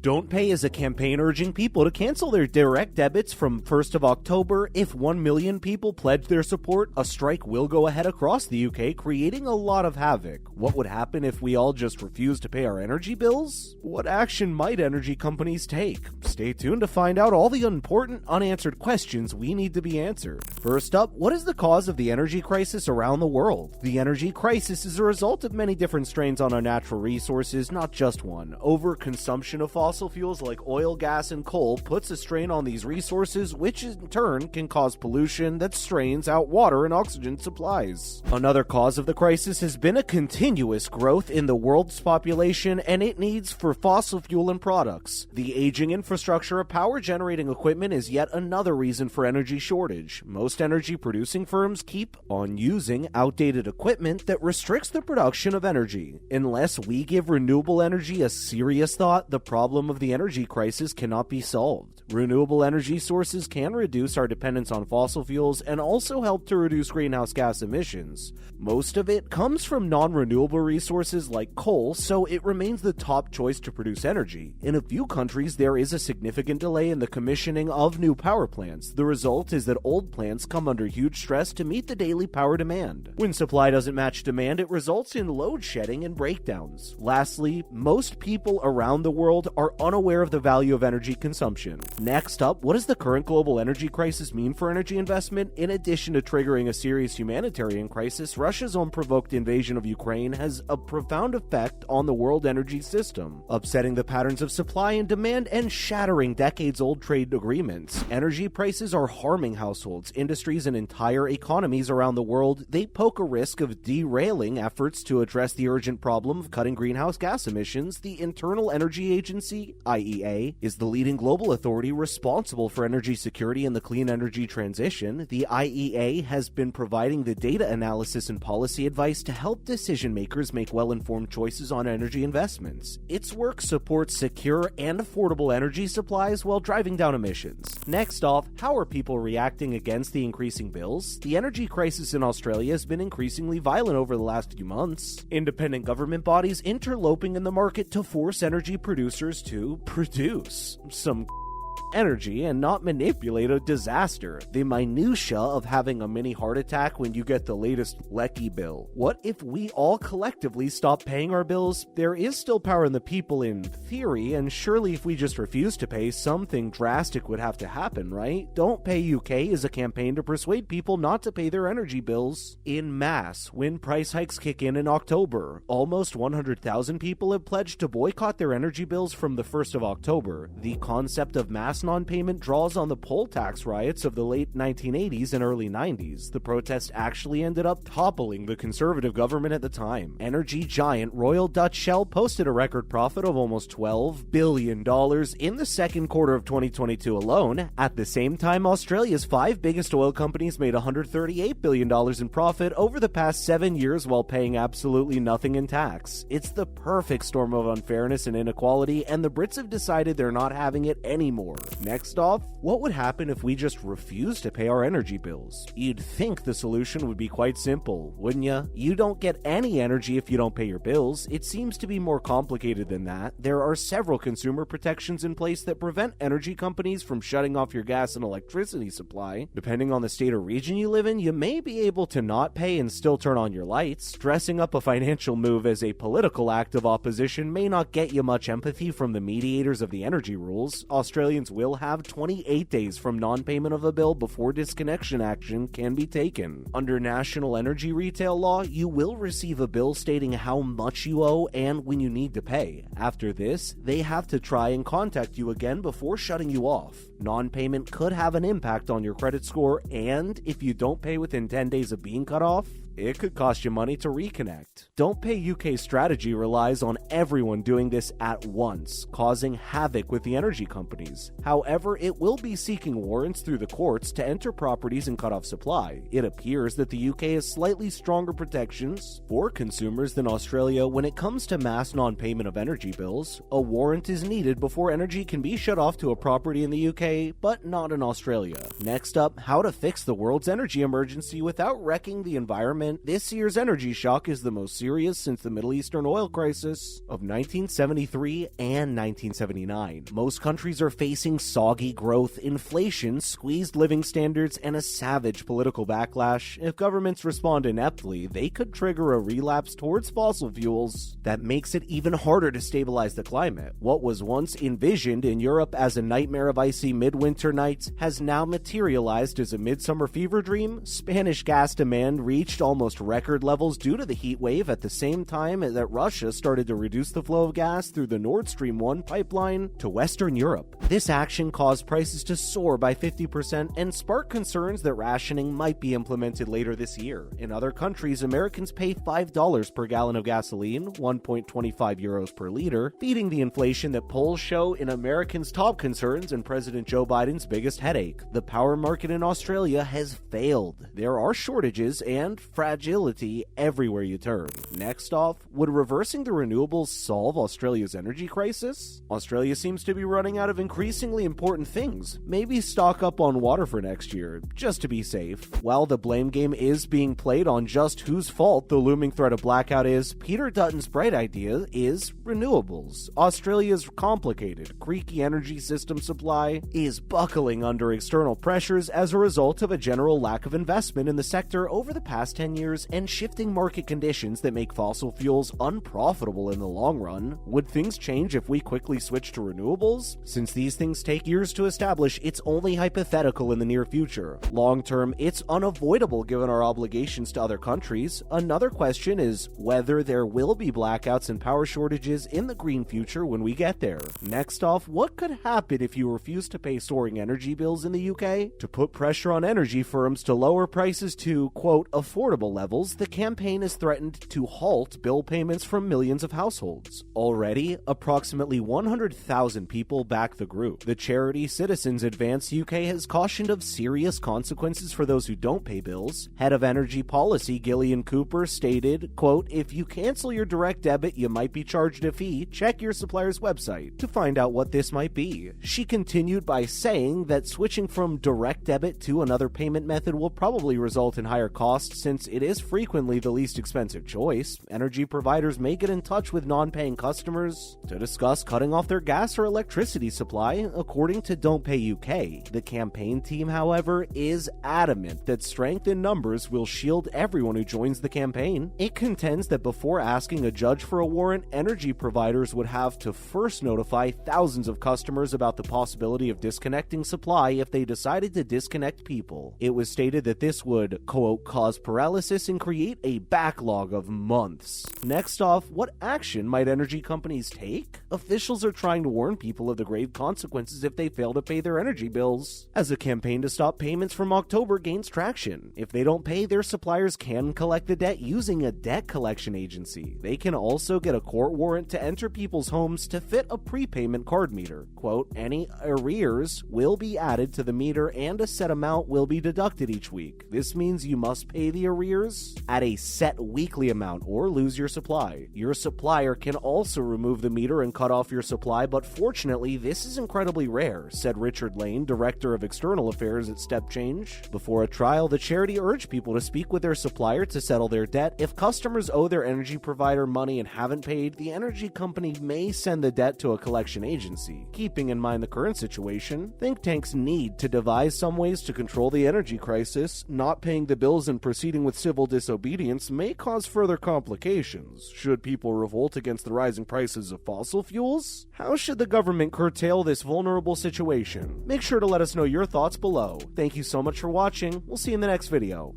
Don't Pay is a campaign urging people to cancel their direct debits from 1st of October. If 1 million people pledge their support, a strike will go ahead across the UK, creating a lot of havoc. What would happen if we all just refused to pay our energy bills? What action might energy companies take? Stay tuned to find out all the important unanswered questions we need to be answered. First up, what is the cause of the energy crisis around the world? The energy crisis is a result of many different strains on our natural resources, not just one. Overconsumption of fossil fuels like oil, gas, and coal puts a strain on these resources, which in turn can cause pollution that strains out water and oxygen supplies. Another cause of the crisis has been a continuous growth in the world's population and its needs for fossil fuel and products. The aging infrastructure of power generating equipment is yet another reason for energy shortage. Most energy producing firms keep on using outdated equipment that restricts the production of energy. Unless we give renewable energy a serious thought, the problem of the energy crisis cannot be solved. Renewable energy sources can reduce our dependence on fossil fuels and also help to reduce greenhouse gas emissions. Most of it comes from non-renewable resources like coal, so it remains the top choice to produce energy. In a few countries, there is a significant delay in the commissioning of new power plants. The result is that old plants come under huge stress to meet the daily power demand. When supply doesn't match demand, it results in load shedding and breakdowns. Lastly, most people around the world are unaware of the value of energy consumption. Next up, what does the current global energy crisis mean for energy investment? In addition to triggering a serious humanitarian crisis, Russia's unprovoked invasion of Ukraine has a profound effect on the world energy system, upsetting the patterns of supply and demand and shattering decades-old trade agreements. Energy prices are harming households, industries, and entire economies around the world. They poke a risk of derailing efforts to address the urgent problem of cutting greenhouse gas emissions. The Internal Energy Agency, IEA, is the leading global authority responsible for energy security and the clean energy transition. The IEA has been providing the data analysis and policy advice to help decision makers make well-informed choices on energy investments. Its work supports secure and affordable energy supplies while driving down emissions. Next off, how are people reacting against the increasing bills? The energy crisis in Australia has been increasingly violent over the last few months. Independent government bodies interloping in the market to force energy producers to produce some energy and not manipulate a disaster. The minutia of having a mini heart attack when you get the latest lecky bill. What if we all collectively stop paying our bills? There is still power in the people in theory, and surely if we just refuse to pay, something drastic would have to happen, right? Don't Pay UK is a campaign to persuade people not to pay their energy bills in mass when price hikes kick in October. Almost 100,000 people have pledged to boycott their energy bills from the 1st of October. The concept of mass non-payment draws on the poll tax riots of the late 1980s and early 90s. The protest actually ended up toppling the conservative government at the time. Energy giant Royal Dutch Shell posted a record profit of almost $12 billion in the second quarter of 2022 alone. At the same time, Australia's 5 biggest oil companies made $138 billion in profit over the past 7 years while paying absolutely nothing in tax. It's the perfect storm of unfairness and inequality, and the Brits have decided they're not having it anymore. Next off, what would happen if we just refused to pay our energy bills? You'd think the solution would be quite simple, wouldn't you? You don't get any energy if you don't pay your bills. It seems to be more complicated than that. There are several consumer protections in place that prevent energy companies from shutting off your gas and electricity supply. Depending on the state or region you live in, you may be able to not pay and still turn on your lights. Dressing up a financial move as a political act of opposition may not get you much empathy from the mediators of the energy rules. Australians will have 28 days from non-payment of a bill before disconnection action can be taken. Under national energy retail law, you will receive a bill stating how much you owe and when you need to pay. After this, they have to try and contact you again before shutting you off. Non-payment could have an impact on your credit score, and if you don't pay within 10 days of being cut off, it could cost you money to reconnect. Don't Pay UK's strategy relies on everyone doing this at once, causing havoc with the energy companies. However, it will be seeking warrants through the courts to enter properties and cut off supply. It appears that the UK has slightly stronger protections for consumers than Australia when it comes to mass non-payment of energy bills. A warrant is needed before energy can be shut off to a property in the UK, but not in Australia. Next up, how to fix the world's energy emergency without wrecking the environment statement, this year's energy shock is the most serious since the Middle Eastern oil crisis of 1973 and 1979. Most countries are facing soggy growth, inflation, squeezed living standards, and a savage political backlash. If governments respond ineptly, they could trigger a relapse towards fossil fuels that makes it even harder to stabilize the climate. What was once envisioned in Europe as a nightmare of icy midwinter nights has now materialized as a midsummer fever dream. Spanish gas demand reached almost record levels due to the heat wave at the same time that Russia started to reduce the flow of gas through the Nord Stream 1 pipeline to Western Europe. This action caused prices to soar by 50% and sparked concerns that rationing might be implemented later this year. In other countries, Americans pay $5 per gallon of gasoline, 1.25 euros per liter, beating the inflation that polls show in Americans' top concerns and President Joe Biden's biggest headache. The power market in Australia has failed. There are shortages and fragility everywhere you turn. Next off, would reversing the renewables solve Australia's energy crisis? Australia seems to be running out of increasingly important things. Maybe stock up on water for next year, just to be safe. While the blame game is being played on just whose fault the looming threat of blackout is, Peter Dutton's bright idea is renewables. Australia's complicated, creaky energy system supply is buckling under external pressures as a result of a general lack of investment in the sector over the past 10 years and shifting market conditions that make fossil fuels unprofitable in the long run. Would things change if we quickly switch to renewables? Since these things take years to establish, it's only hypothetical in the near future. Long term, it's unavoidable given our obligations to other countries. Another question is whether there will be blackouts and power shortages in the green future when we get there. Next off, what could happen if you refuse to pay soaring energy bills in the UK? To put pressure on energy firms to lower prices to, quote, affordable levels, the campaign has threatened to halt bill payments from millions of households. Already, approximately 100,000 people back the group. The charity Citizens Advance UK has cautioned of serious consequences for those who don't pay bills. Head of Energy Policy Gillian Cooper stated, quote, if you cancel your direct debit, you might be charged a fee. Check your supplier's website to find out what this might be. She continued by saying that switching from direct debit to another payment method will probably result in higher costs since it is frequently the least expensive choice. Energy providers may get in touch with non-paying customers to discuss cutting off their gas or electricity supply, according to Don't Pay UK. The campaign team, however, is adamant that strength in numbers will shield everyone who joins the campaign. It contends that before asking a judge for a warrant, energy providers would have to first notify thousands of customers about the possibility of disconnecting supply if they decided to disconnect people. It was stated that this would, quote, cause paralysis and create a backlog of months. Next off, what action might energy companies take? Officials are trying to warn people of the grave consequences if they fail to pay their energy bills, as a campaign to stop payments from October gains traction. If they don't pay, their suppliers can collect the debt using a debt collection agency. They can also get a court warrant to enter people's homes to fit a prepayment card meter. Quote, any arrears will be added to the meter and a set amount will be deducted each week. This means you must pay the arrears at a set weekly amount or lose your supply. Your supplier can also remove the meter and cut off your supply, but fortunately, this is incredibly rare, said Richard Lane, Director of External Affairs at Step Change. Before a trial, the charity urged people to speak with their supplier to settle their debt. If customers owe their energy provider money and haven't paid, the energy company may send the debt to a collection agency. Keeping in mind the current situation, think tanks need to devise some ways to control the energy crisis. Not paying the bills and proceeding with civil disobedience may cause further complications. Should people revolt against the rising prices of fossil fuels? How should the government curtail this vulnerable situation? Make sure to let us know your thoughts below. Thank you so much for watching. We'll see you in the next video.